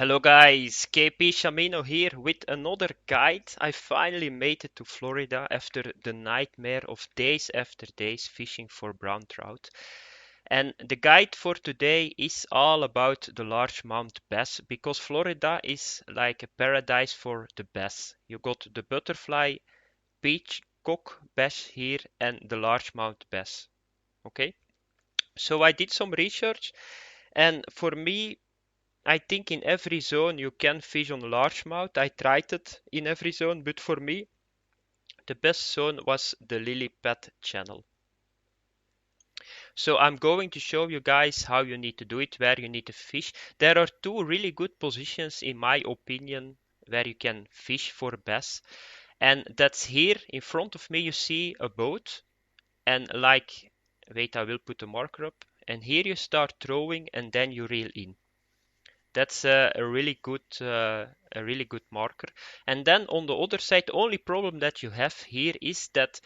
Hello guys, KpShamino here with another guide. I finally made it to Florida after the nightmare of days after days fishing for brown trout. And the guide for today is all about the largemouth bass because Florida is like a paradise for the bass. You got the butterfly, peacock bass here and the largemouth bass. Okay, so I did some research and for me I think in every zone you can fish on largemouth. I tried it in every zone, but for me, the best zone was the lily pad channel. So I'm going to show you guys how you need to do it, where you need to fish. There are two really good positions, in my opinion, where you can fish for bass. And that's here in front of me, you see a boat. And like, wait, I will put a marker up. And here you start throwing and then you reel in. That's a really good marker. And then on the other side, the only problem that you have here is that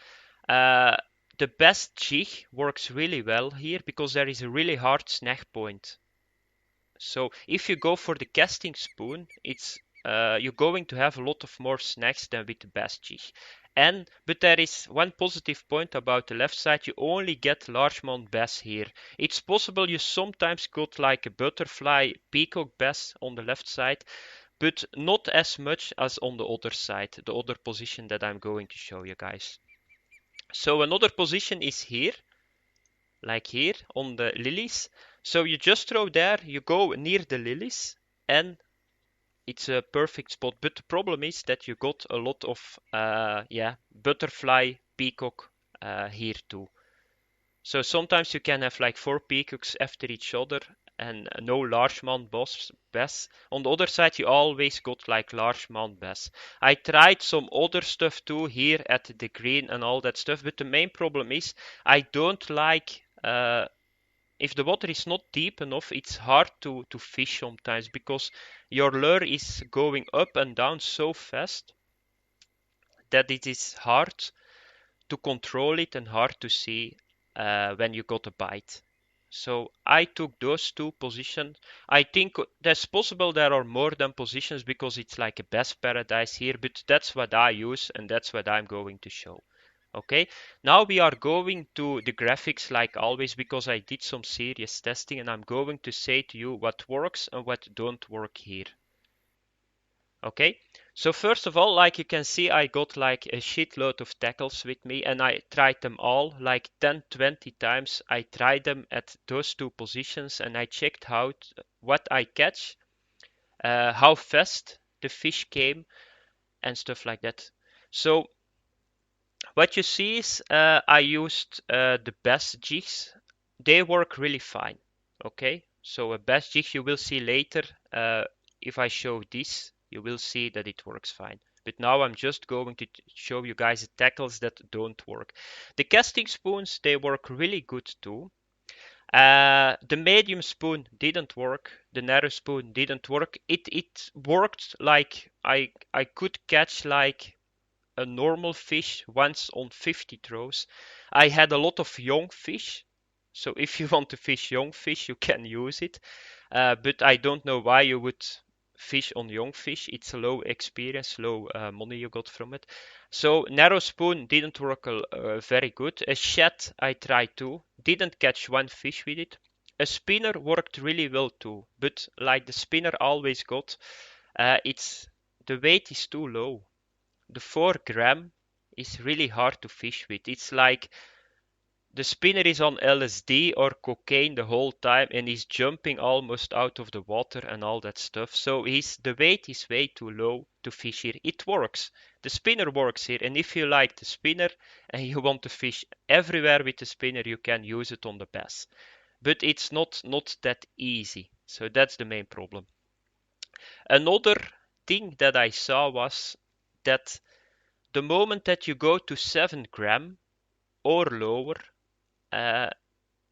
uh, the best jig works really well here because there is a really hard snag point. So if you go for the casting spoon, it's you're going to have a lot of more snags than with the bass jig. But there is one positive point about the left side, you only get largemouth bass here. It's possible you sometimes got like a butterfly peacock bass on the left side, but not as much as on the other side, the other position that I'm going to show you guys. So another position is here, like here on the lilies. So you just throw there, you go near the lilies, and it's a perfect spot. But the problem is that you got a lot of butterfly peacock here too. So sometimes you can have like 4 peacocks after each other and no largemouth bass. On the other side, you always got like largemouth bass. I tried some other stuff too here at the green and all that stuff, but the main problem is I don't like if the water is not deep enough, it's hard to fish sometimes because your lure is going up and down so fast that it is hard to control it and hard to see when you got a bite. So I took those two positions. I think that's possible there are more than positions because it's like a best paradise here, but that's what I use and that's what I'm going to show. Okay, now we are going to the graphics like always because I did some serious testing and I'm going to say to you what works and what don't work here. Okay, so first of all, like you can see, I got like a shitload of tackles with me and I tried them all like 10, 20 times. I tried them at those two positions and I checked what I catch, how fast the fish came and stuff like that. So what you see is I used the best jigs. They work really fine. Okay, so a best jig you will see later. If I show this, you will see that it works fine. But now I'm just going to show you guys the tackles that don't work. The casting spoons, they work really good too. The medium spoon didn't work. The narrow spoon didn't work. It worked like I could catch like a normal fish once on 50 throws. I had a lot of young fish, so if you want to fish young fish, you can use it. But I don't know why you would fish on young fish. It's a low experience, low money you got from it. So narrow spoon didn't work very good. A shad I tried too, didn't catch one fish with it. A spinner worked really well too, but like the spinner always got, it's the weight is too low. The 4 gram is really hard to fish with. It's like the spinner is on LSD or cocaine the whole time and he's jumping almost out of the water and all that stuff. So the weight is way too low to fish here. It works. The spinner works here. And if you like the spinner and you want to fish everywhere with the spinner, you can use it on the bass. But it's not that easy. So that's the main problem. Another thing that I saw was that the moment that you go to 7 gram or lower, uh,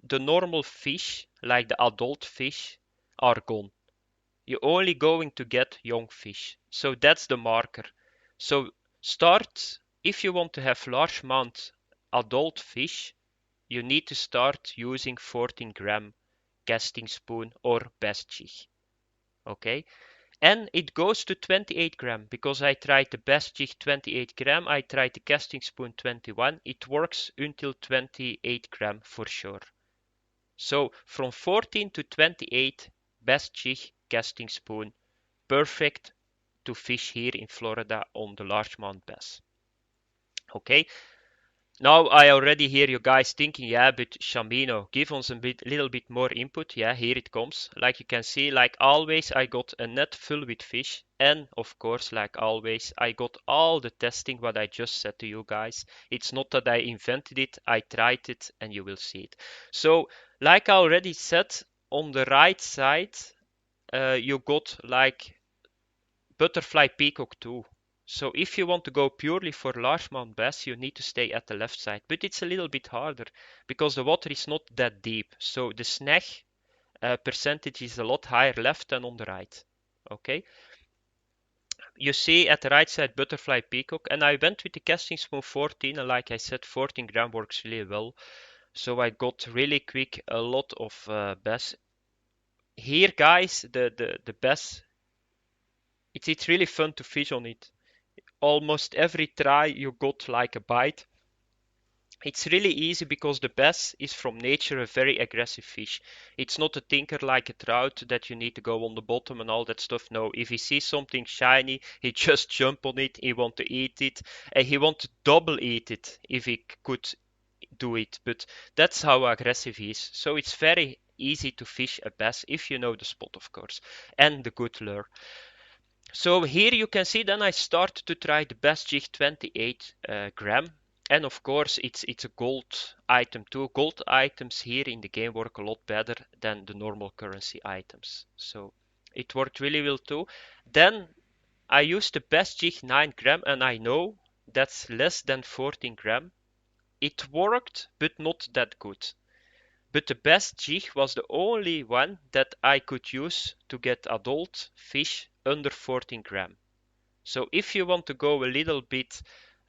the normal fish, like the adult fish, are gone. You're only going to get young fish. So that's the marker. So if you want to have largemouth adult fish, you need to start using 14 gram casting spoon or bass jig. Okay? And it goes to 28 gram because I tried the best jig 28 gram. I tried the casting spoon 21. It works until 28 gram for sure. So from 14 to 28, best jig casting spoon, perfect to fish here in Florida on the largemouth bass. Okay, now I already hear you guys thinking, yeah, but Shamino, give us a little bit more input. Yeah, here it comes. Like you can see, like always, I got a net full with fish. And of course, like always, I got all the testing what I just said to you guys. It's not that I invented it, I tried it and you will see it. So, like I already said, on the right side, you got like butterfly peacock too. So if you want to go purely for largemouth bass, you need to stay at the left side. But it's a little bit harder because the water is not that deep. So the snag percentage is a lot higher left than on the right. Okay. You see at the right side butterfly peacock, and I went with the casting spoon 14, and like I said, 14 gram works really well. So I got really quick a lot of bass. Here, guys, the bass, it's really fun to fish on it. Almost every try you got like a bite. It's really easy because the bass is from nature a very aggressive fish. It's not a thinker like a trout that you need to go on the bottom and all that stuff. No, if he sees something shiny, he just jump on it, he want to eat it, and he want to double eat it if he could do it. But that's how aggressive he is. So it's very easy to fish a bass if you know the spot, of course, and the good lure. So here you can see then I start to try the best jig 28 gram. And of course it's a gold item too. Gold items here in the game work a lot better than the normal currency items. So it worked really well too. Then I used the best jig 9 gram and I know that's less than 14 gram. It worked but not that good. But the best jig was the only one that I could use to get adult fish under 14 gram. So if you want to go a little bit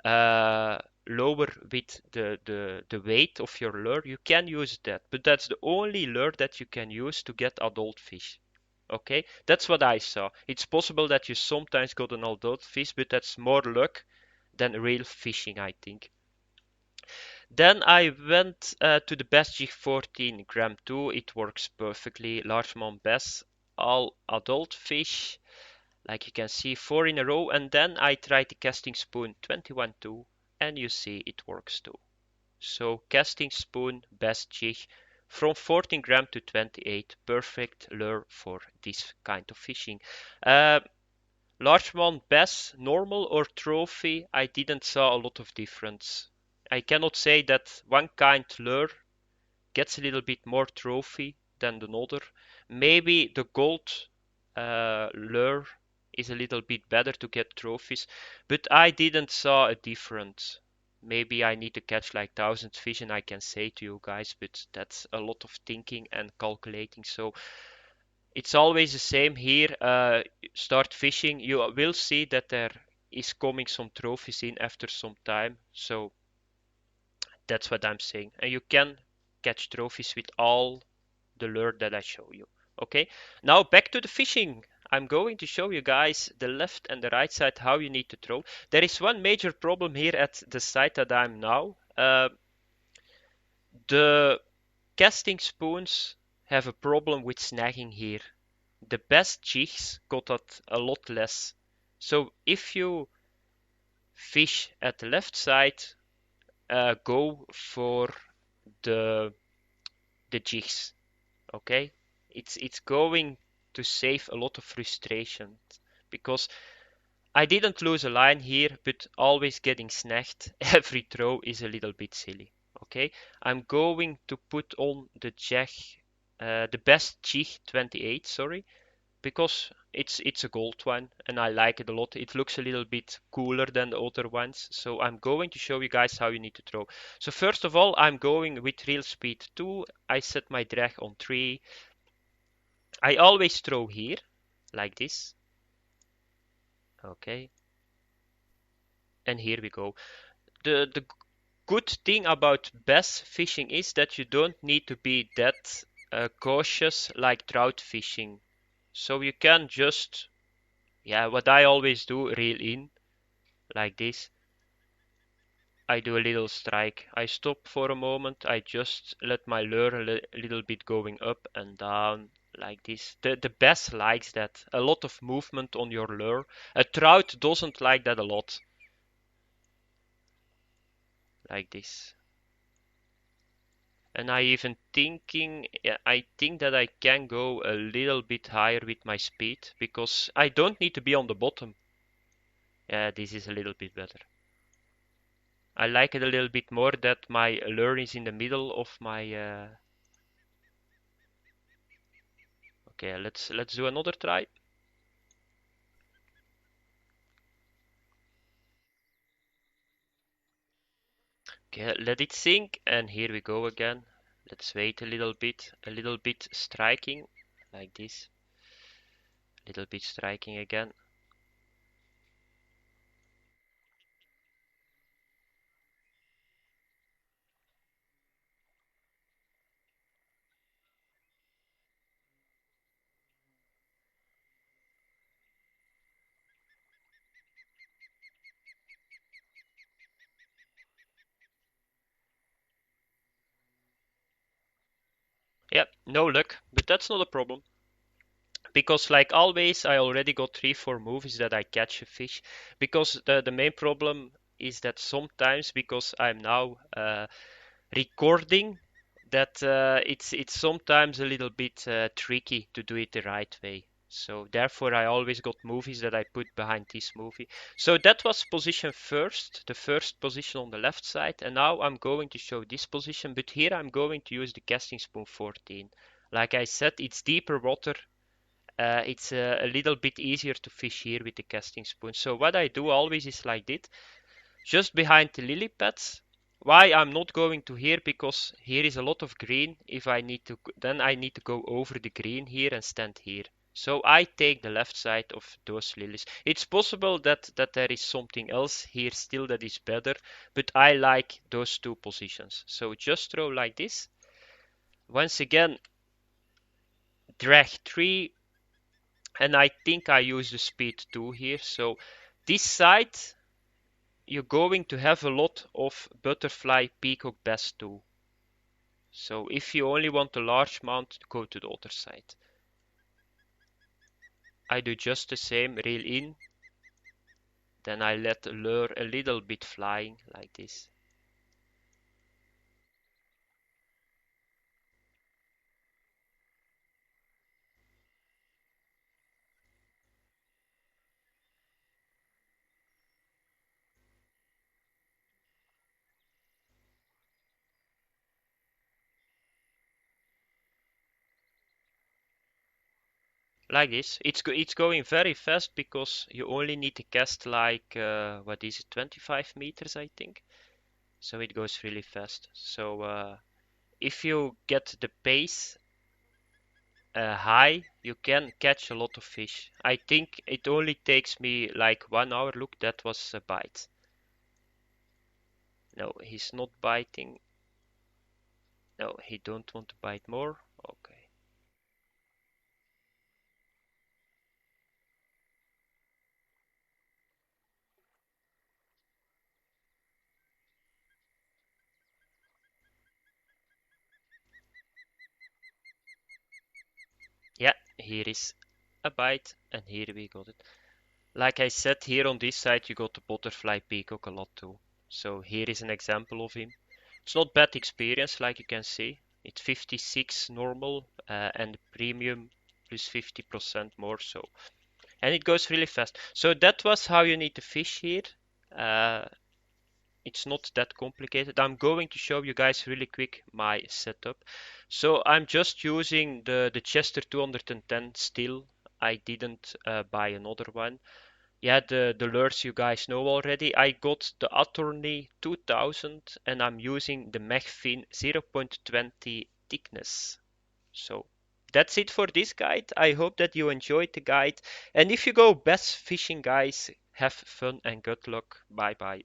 lower with the weight of your lure, you can use that. But that's the only lure that you can use to get adult fish. Okay, that's what I saw. It's possible that you sometimes got an adult fish, but that's more luck than real fishing, I think. Then I went to the best jig 14 gram too. It works perfectly. Largemouth bass, all adult fish. Like you can see, 4 in a row. And then I tried the casting spoon 21 too. And you see it works too. So casting spoon, best jig from 14 gram to 28. Perfect lure for this kind of fishing. Largemouth bass, normal or trophy, I didn't saw a lot of difference. I cannot say that one kind lure gets a little bit more trophy than another. Maybe the gold lure is a little bit better to get trophies, but I didn't saw a difference. Maybe I need to catch like 1,000 fish and I can say to you guys, but that's a lot of thinking and calculating. So it's always the same here. Start fishing, you will see that there is coming some trophies in after some time. So that's what I'm saying. And you can catch trophies with all the lure that I show you. Okay, now back to the fishing. I'm going to show you guys the left and the right side how you need to throw. There is one major problem here at the site that I'm now. The casting spoons have a problem with snagging here. The best jigs got that a lot less. So if you fish at the left side, go for the jigs. Okay, it's going to save a lot of frustration because I didn't lose a line here, but always getting snagged every throw is a little bit silly. Okay, I'm going to put on the jag, the best jig 28, sorry, because it's a gold one and I like it a lot. It looks a little bit cooler than the other ones. So I'm going to show you guys how you need to throw. So first of all, I'm going with reel speed 2. I set my drag on 3. I always throw here, like this. Okay. And here we go. The good thing about bass fishing is that you don't need to be that cautious like trout fishing. So you can just Yeah, what I always do, reel in like this. I do a little strike. I stop for a moment. I just let my lure a little bit going up and down like this. The bass likes that. A lot of movement on your lure. A trout doesn't like that a lot. Like this. And I even thinking, yeah, I think that I can go a little bit higher with my speed because I don't need to be on the bottom. Yeah, this is a little bit better. I like it a little bit more that my lure is in the middle of my. Okay, let's do another try. Okay, let it sink, and here we go again. Let's wait a little bit striking, like this. A little bit striking again. Yep, no luck, but that's not a problem. Because like always, I already got 3, 4 movies that I catch a fish. Because the main problem is that sometimes, because I'm now recording, that it's sometimes a little bit tricky to do it the right way. So therefore, I always got movies that I put behind this movie. So that was position first, the first position on the left side, and now I'm going to show this position. But here I'm going to use the casting spoon 14. Like I said, it's deeper water. It's a little bit easier to fish here with the casting spoon. So what I do always is like this, just behind the lily pads. Why I'm not going to here? Because here is a lot of green. If I need to, then I need to go over the green here and stand here. So I take the left side of those lilies. It's possible that there is something else here still that is better, but I like those two positions. So just throw like this. Once again, drag 3, and I think I use the speed 2 here. So this side, you're going to have a lot of butterfly peacock bass too. So if you only want a large mount, go to the other side. I do just the same, reel in, then I let the lure a little bit flying like this. Like this. It's going very fast because you only need to cast like what is it, 25 meters I think. So it goes really fast. So if you get the pace high, you can catch a lot of fish. I think it only takes me like 1 hour. Look, that was a bite. No, he's not biting. No, he don't want to bite more. Okay. Yeah, here is a bite, and here we got it. Like I said, here on this side you got the butterfly peacock a lot too. So here is an example of him. It's not bad experience, like you can see. It's 56 normal and premium plus 50% more. So and it goes really fast. So that was how you need to fish here. Uh, it's not that complicated. I'm going to show you guys really quick my setup. So I'm just using the Chester 210 still. I didn't buy another one. Yeah, the lures you guys know already. I got the Attorney 2000 and I'm using the Mechfin 0.20 thickness. So that's it for this guide. I hope that you enjoyed the guide. And if you go bass fishing, guys, have fun and good luck. Bye bye.